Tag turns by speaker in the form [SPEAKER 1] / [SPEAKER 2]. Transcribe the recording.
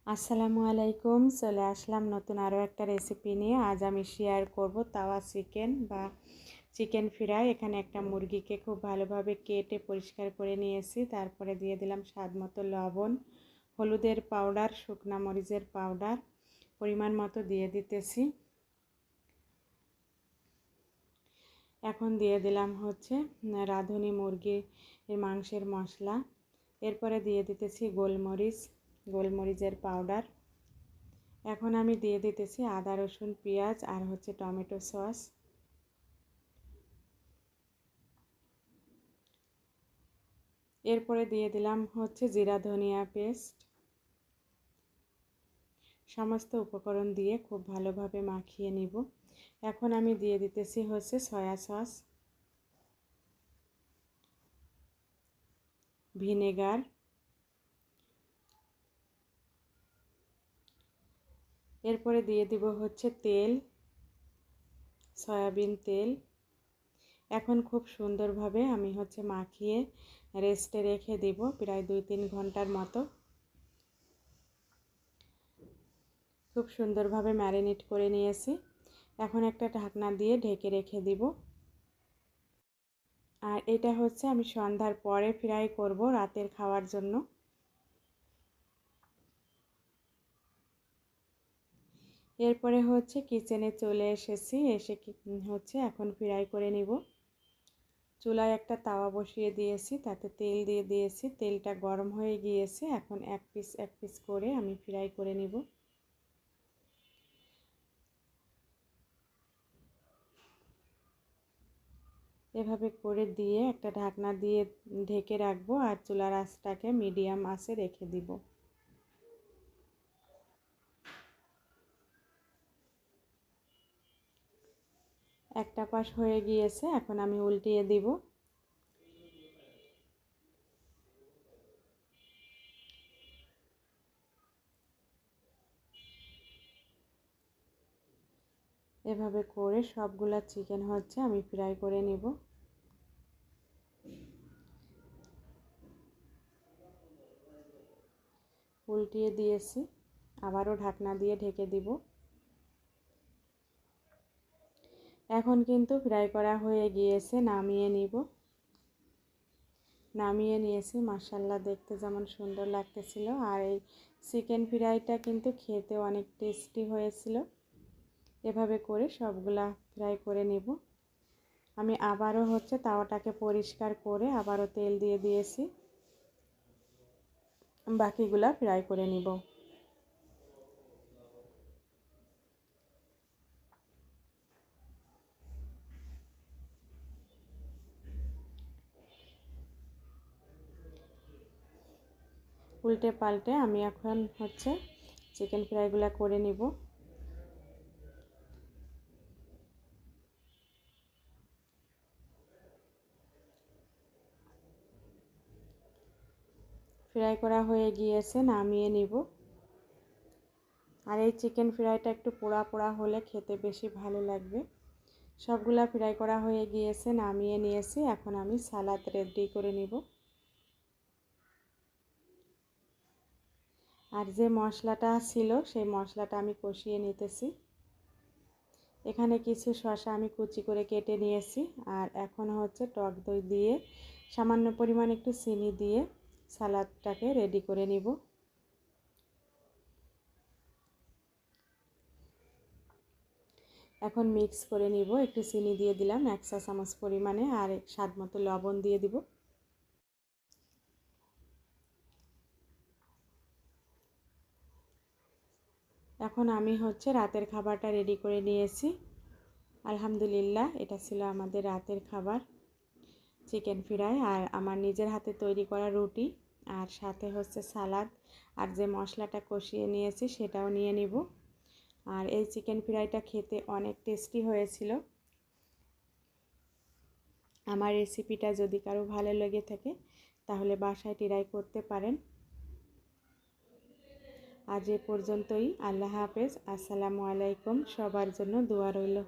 [SPEAKER 1] আসসালামু আলাইকুম। চলে আসলাম নতুন আরও একটা রেসিপি নিয়ে। আজ আমি শেয়ার করব তাওয়া চিকেন বা চিকেন ফ্রাই। এখানে একটা মুরগিকে খুব ভালোভাবে কেটে পরিষ্কার করে নিয়েছি। তারপরে দিয়ে দিলাম স্বাদ মতো লবণ, হলুদের পাউডার, শুকনা মরিচের পাউডার পরিমাণ মতো দিয়ে দিতেছি। এখন দিয়ে দিলাম হচ্ছে রাঁধুনি মুরগির মাংসের মশলা। এরপরে দিয়ে দিতেছি গোলমরিচের পাউডার। এখন আমি দিয়ে দিতেছি আদা রসুন পেঁয়াজ আর হচ্ছে টমেটো সস। এরপরে দিয়ে দিলাম হচ্ছে জিরা ধনিয়া পেস্ট। সমস্ত উপকরণ দিয়ে খুব ভালোভাবে মাখিয়ে নিব। এখন আমি দিয়ে দিতেছি হচ্ছে সয়া সস, ভিনেগার, এরপরে দিয়ে দিব হচ্ছে তেল, সয়াবিন তেল। এখন খুব সুন্দরভাবে আমি হচ্ছে মাখিয়ে রেস্টে রেখে দিব প্রায় 2-3 ঘন্টার মতো। খুব সুন্দরভাবে ম্যারিনেট করে নিয়েছি। এখন একটা ঢাকনা দিয়ে ঢেকে রেখে দিব। আর এটা হচ্ছে আমি সন্ধ্যার পরে ফ্রাই করব রাতের খাওয়ার জন্য। এরপরে হচ্ছে কিচেনে চলে এসেছি, এসে হচ্ছে এখন ফ্রাই করে নিব। চুলায় একটা তাওয়া বসিয়ে দিয়েছি, তাতে তেল দিয়ে দিয়েছি। তেলটা গরম হয়ে গিয়েছে। এখন এক পিস করে আমি ফ্রাই করে নিব। এভাবে করে দিয়ে একটা ঢাকনা দিয়ে ঢেকে রাখবো আর চুলার আঁচটাকে মিডিয়াম আঁচে রেখে দিব। একটা পাশ হয়ে গিয়েছে, এখন আমি উল্টিয়ে দিব। এভাবে করে সবগুলা চিকেন হচ্ছে আমি ফ্রাই করে নিব। উল্টিয়ে দিয়েছি, আবারও ঢাকনা দিয়ে ঢেকে দিব। এখন কিন্তু ফ্রাই করা হয়ে গিয়েছে, নামিয়ে নিব। নামিয়ে নিয়েছি। মাশাআল্লাহ, দেখতে যেমন সুন্দর লাগতেছিল আর এই চিকেন ফ্রাইটা কিন্তু খেতে অনেক টেস্টি হয়েছিল। এভাবে করে সবগুলা ফ্রাই করে নেব। আমি আবারও হচ্ছে তাওয়াটাকে পরিষ্কার করে আবারও তেল দিয়ে দিয়েছি। বাকিগুলা ফ্রাই করে নিব। উল্টে পাল্টে আমি এখন হচ্ছে চিকেন ফ্রাইগুলা করে নিব। ফ্রাই করা হয়ে গিয়েছে, নামিয়ে নিব। আর এই চিকেন ফ্রাইটা একটু পোড়া পোড়া হলে খেতে বেশি ভালো লাগবে। সবগুলা ফ্রাই করা হয়ে গিয়েছে, নামিয়ে নিয়েছি। এখন আমি সালাদ রেডি করে নিব। আর যে মশলাটা ছিল সেই মশলাটা আমি কষিয়ে নিতেছি। এখানে কিছু শসা আমি কুচি করে কেটে নিয়েছি। আর এখন হচ্ছে টক দই দিয়ে সামান্য পরিমাণ একটু চিনি দিয়ে সালাদটাকে রেডি করে নিব। এখন মিক্স করে নিব। একটু চিনি দিয়ে দিলাম 1 চা চামচ পরিমাণে, আর স্বাদ মতো লবণ দিয়ে দিব। এখন আমি হচ্ছে রাতের খাবারটা রেডি করে নিয়েছি। আলহামদুলিল্লাহ, এটা ছিল আমাদের রাতের খাবার, চিকেন ফ্রাই। আর আমার নিজের হাতে তৈরি করা রুটি, আর সাথে হচ্ছে সালাদ, আর যে মশলাটা কষিয়ে নিয়েছি সেটাও নিয়ে নিব। আর এই চিকেন ফ্রাইটা খেতে অনেক টেস্টি হয়েছিল। আমার রেসিপিটা যদি কারো ভালো লেগে থাকে তাহলে বাসায় ট্রাই করতে পারেন। আজ এ পর্যন্তই। আল্লাহ হাফেজ। আসসালামু আলাইকুম। সবার জন্য দোয়া রইল।